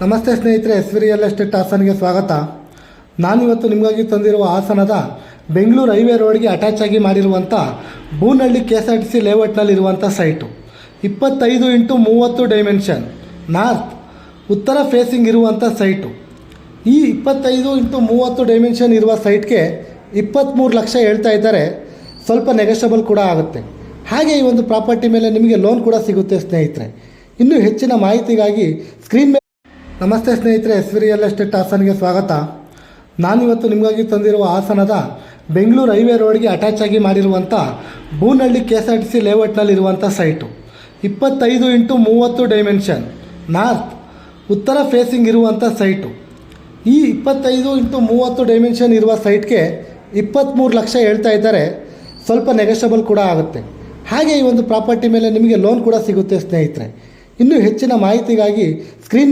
ನಮಸ್ತೆ ಸ್ನೇಹಿತರೆ, real estate ಹಾಸನ್ಗೆ ಸ್ವಾಗತ. ನಾನಿವತ್ತು ನಿಮಗಾಗಿ ತಂದಿರುವ ಹಾಸನದ ಬೆಂಗಳೂರು ಹೈವೇ ರೋಡ್ಗೆ ಅಟ್ಯಾಚ್ ಆಗಿ ಮಾಡಿರುವಂಥ ಬೂನಹಳ್ಳಿ KSRTC ಲೇಔಟ್ನಲ್ಲಿರುವಂಥ ಸೈಟು 25x30 ಡೈಮೆನ್ಷನ್ ನಾರ್ತ್ ಉತ್ತರ ಫೇಸಿಂಗ್ ಇರುವಂಥ ಸೈಟು. ಈ 25x30 ಡೈಮೆನ್ಷನ್ ಇರುವ ಸೈಟ್ಗೆ 23 ಲಕ್ಷ ಹೇಳ್ತಾ ಇದ್ದಾರೆ. ಸ್ವಲ್ಪ ನೆಗೋಷಿಯಬಲ್ ಕೂಡ ಆಗುತ್ತೆ. ಹಾಗೆ ಈ ಒಂದು ಪ್ರಾಪರ್ಟಿ ಮೇಲೆ ನಿಮಗೆ ಲೋನ್ ಕೂಡ ಸಿಗುತ್ತೆ ಸ್ನೇಹಿತರೆ. ಇನ್ನೂ ಹೆಚ್ಚಿನ ಮಾಹಿತಿಗಾಗಿ ಸ್ಕ್ರೀನ್ ಮೇಲೆ. ನಮಸ್ತೆ ಸ್ನೇಹಿತರೆ, ರಿಯಲ್ ಎಸ್ಟೇಟ್ ಹಾಸನ್ಗೆ ಸ್ವಾಗತ. ನಾನಿವತ್ತು ನಿಮಗಾಗಿ ತಂದಿರುವ ಹಾಸನದ ಬೆಂಗಳೂರು ಹೈವೇ ರೋಡ್ಗೆ ಅಟ್ಯಾಚ್ ಆಗಿ ಮಾಡಿರುವಂಥ ಬೂನಹಳ್ಳಿ KSRTC ಲೇಔಟ್ನಲ್ಲಿರುವಂಥ ಸೈಟು 25x30 ಡೈಮೆನ್ಷನ್ ನಾರ್ತ್ ಉತ್ತರ ಫೇಸಿಂಗ್ ಇರುವಂಥ ಸೈಟು. ಈ 25x30 ಡೈಮೆನ್ಷನ್ ಇರುವ ಸೈಟ್ಗೆ 23 ಲಕ್ಷ ಹೇಳ್ತಾ ಇದ್ದಾರೆ. ಸ್ವಲ್ಪ ನೆಗೋಷಿಯಬಲ್ ಕೂಡ ಆಗುತ್ತೆ. ಹಾಗೆ ಈ ಒಂದು ಪ್ರಾಪರ್ಟಿ ಮೇಲೆ ನಿಮಗೆ ಲೋನ್ ಕೂಡ ಸಿಗುತ್ತೆ ಸ್ನೇಹಿತರೆ. ಇನ್ನೂ ಹೆಚ್ಚಿನ ಮಾಹಿತಿಗಾಗಿ ಸ್ಕ್ರೀನ್